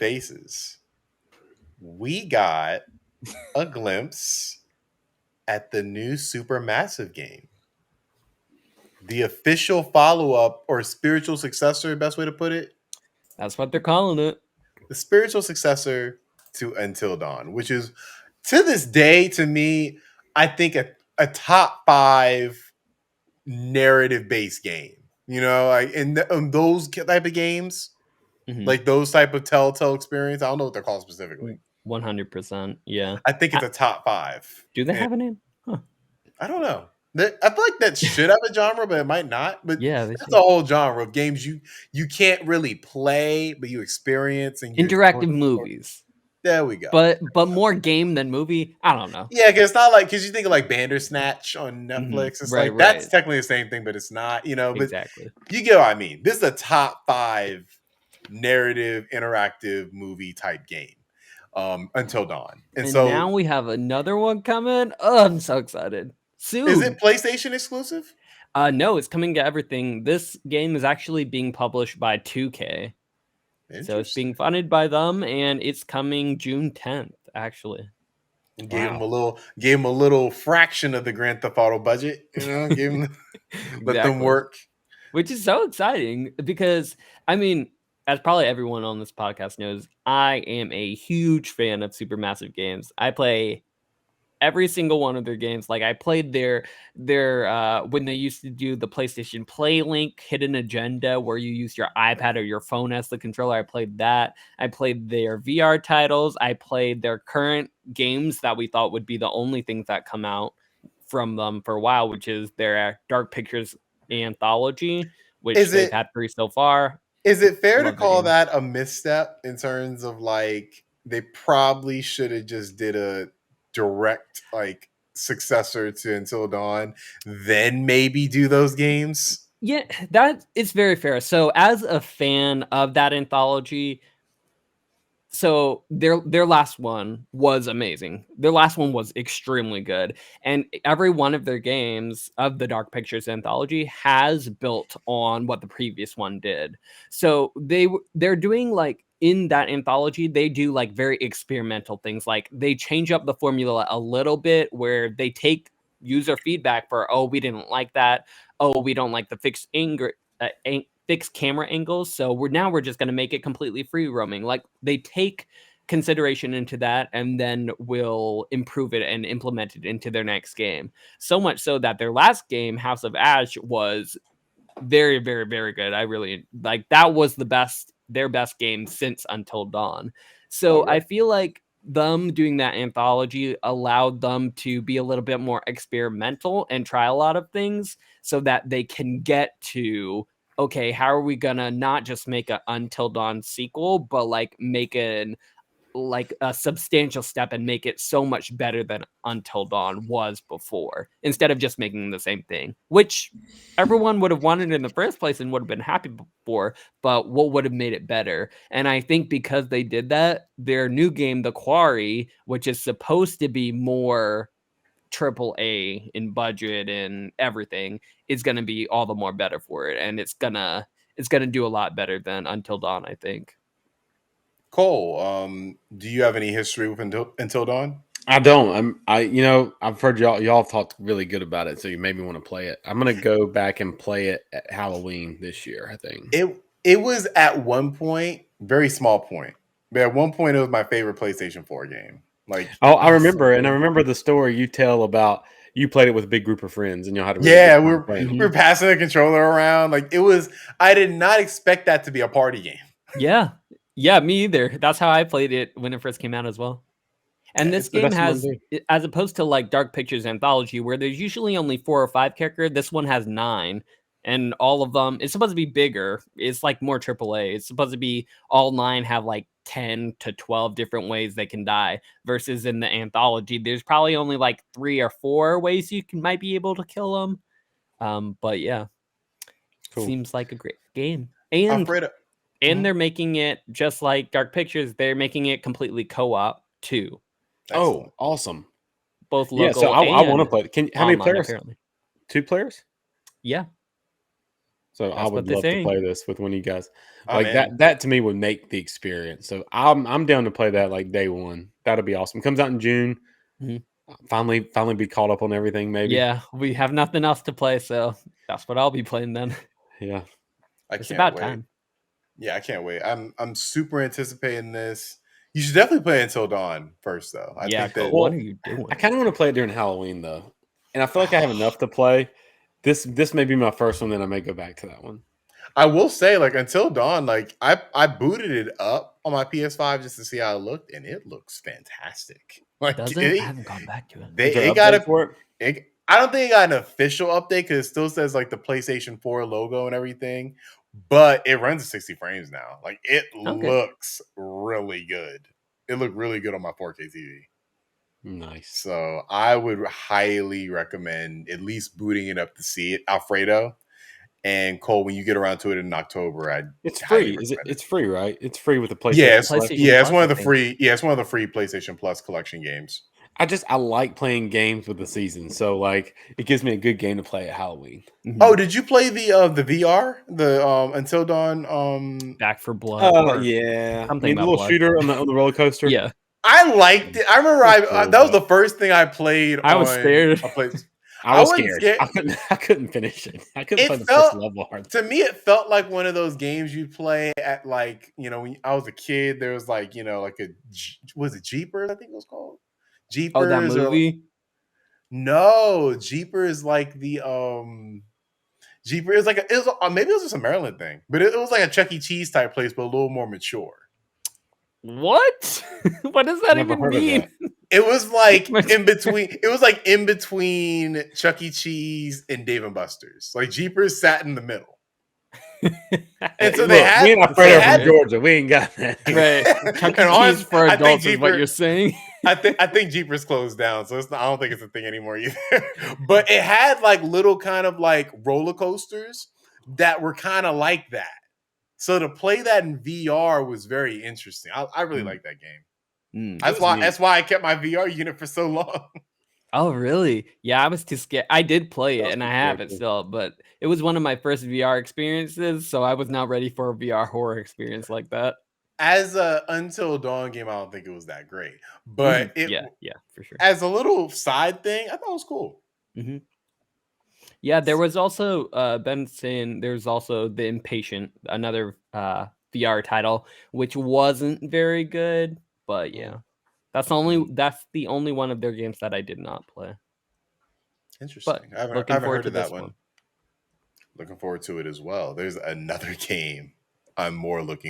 faces, we got a glimpse at the new Supermassive game. The official follow-up or spiritual successor, best way to put it. That's what they're calling it. The spiritual successor to Until Dawn, which is to this day, to me, I think a top 5 narrative-based game. You know, like in those type of games, like those type of telltale experience. I don't know what they're called specifically. 100%. Yeah. I think it's a top 5. Do they have a name? Huh. I don't know. I feel like that should have a genre, but it might not. But yeah, that's a whole genre of games you can't really play, but you experience and interactive movies. There we go. But more game than movie. I don't know. Yeah, because it's not like because you think of like Bandersnatch on Netflix. It's like that's technically the same thing, but it's not. You know, but exactly. You get what I mean. This is a top 5 narrative interactive movie type game. Until Dawn, and so now we have another one coming. Oh, I'm so excited. Soon. Is it PlayStation exclusive? No, it's coming to everything. This game is actually being published by 2K. So it's being funded by them, and it's coming June 10th, actually. Gave him a little fraction of the Grand Theft Auto budget, you know, let them work. Which is so exciting because, I mean, as probably everyone on this podcast knows, I am a huge fan of Supermassive Games. I play every single one of their games. Like I played their when they used to do the PlayStation Play Link Hidden Agenda, where you use your iPad or your phone as the controller. I played that. I played their VR titles. I played their current games that we thought would be the only things that come out from them for a while, which is their Dark Pictures anthology, which they've had 3 so far. Is it fair to call that a misstep in terms of like they probably should have just did a direct like successor to Until Dawn, then maybe do those games? Yeah, that is very fair. So as a fan of that anthology, so their last one was amazing. Their last one was extremely good. And every one of their games of the Dark Pictures anthology has built on what the previous one did. So they're doing like in that anthology, they do like very experimental things. Like they change up the formula a little bit where they take user feedback for, oh, we didn't like that. Oh, we don't like the fixed camera angles, so we're just going to make it completely free roaming. Like they take consideration into that and then will improve it and implement it into their next game. So much so that their last game, House of Ash, was very, very, very good. I really like that. Was their best game since Until Dawn. So I feel like them doing that anthology allowed them to be a little bit more experimental and try a lot of things so that they can get to, okay, how are we gonna not just make a Until Dawn sequel, but like make a substantial step and make it so much better than Until Dawn was before, instead of just making the same thing, which everyone would have wanted in the first place and would have been happy for, but what would have made it better? And I think because they did that, their new game, The Quarry, which is supposed to be more AAA in budget and everything, is going to be all the more better for it, and it's gonna do a lot better than Until Dawn, I think. Cole, do you have any history with Until Dawn? I don't. I've heard y'all talked really good about it, so you made me want to play it. I'm gonna go back and play it at Halloween this year, I think. It was at one point, very small point, but at one point it was my favorite PlayStation 4 game. Like, I remember the story you tell about you played it with a big group of friends and y'all had a we're passing the controller around. Like I did not expect that to be a party game. Yeah, me either. That's how I played it when it first came out as well. And this game has, as opposed to like Dark Pictures Anthology, where there's usually only 4 or 5 characters, this one has 9. And all of them, it's supposed to be bigger. It's like more AAA. It's supposed to be all 9 have like 10 to 12 different ways they can die. Versus in the anthology, there's probably only like 3 or 4 ways you might be able to kill them. But yeah, cool. Seems like a great game. And they're making it just like Dark Pictures. They're making it completely co-op too. Excellent. Oh, awesome! Both local. So I want to play. How many players? Apparently. 2 players. Yeah. So I That's what would they're love to saying. play this with one of you guys. I'm in. That to me would make the experience. So I'm down to play that like day one. That'll be awesome. Comes out in June. Mhm. Finally be caught up on everything. Maybe. Yeah, we have nothing else to play, so that's what I'll be playing then. Yeah. I It's can't about wait. time. Yeah, I can't wait. I'm super anticipating this. You should definitely play Until Dawn first, though. I Yeah, think that. what Well, are you doing? I kind of want to play it during Halloween though, and I feel like I have enough to play. This may be my first one, then I may go back to that one. I will say, like Until Dawn, like I booted it up on my PS5 just to see how it looked, and it looks fantastic. Like Does it? I haven't gone back to it. Is there it an got update for it? I don't think it got an official update because it still says like the PlayStation 4 logo and everything, but it runs at 60 frames now. Like it Okay. looks really good. It looked really good on my 4K TV. Nice. So I would highly recommend at least booting it up to see it, Alfredo. And Cole, when you get around to it in October, It's highly free. Is it? recommend It's free, right? It's free with the PlayStation. Yeah, it's, Plus. PlayStation it's one of Plus, the I free. Yeah, it's one of the free PlayStation Plus collection games. I like playing games with the season, so like it gives me a good game to play at Halloween. Oh, did you play the VR, the Until Dawn? Back for Blood. Oh or yeah, I something mean the about little blood. shooter on the roller coaster. Yeah, I liked it. I remember that was the first thing I played. I was scared. A place. I was wasn't scared. I couldn't finish it. I couldn't It play the felt- first level hard. To me, it felt like one of those games you play at like when I was a kid. There was like like was it Jeepers? I think it was called Jeepers. Oh, that or movie? no, Jeepers like the Jeepers. It was like maybe it was just a Maryland thing, but it was like a Chuck E. Cheese type place, but a little more mature. What? What does that Never even heard of mean? that. It was like in between. It was like in between Chuck E. Cheese and Dave and Buster's. Like Jeepers sat in the middle. And so Look, me and Alfredo from Georgia. We ain't got that. Right. Chuck E. And Cheese for I think adults is what you're saying. I think Jeepers closed down, so I don't think it's a thing anymore either. But it had like little kind of like roller coasters that were kind of like that. So to play that in VR was very interesting. I really like that game. That's why I kept my VR unit for so long. Oh, really? Yeah, I was too scared. I did play it, and I have scared it too. still, but it was one of my first VR experiences, so I was not ready for a VR horror experience like that. As a Until Dawn game, I don't think it was that great. But yeah, for sure. as a little side thing, I thought it was cool. Yeah, there was also Ben saying there's also The Impatient, another VR title, which wasn't very good, but yeah. That's the only one of their games that I did not play. Interesting. But I haven't heard of that one. Looking forward to it as well. There's another game I'm more looking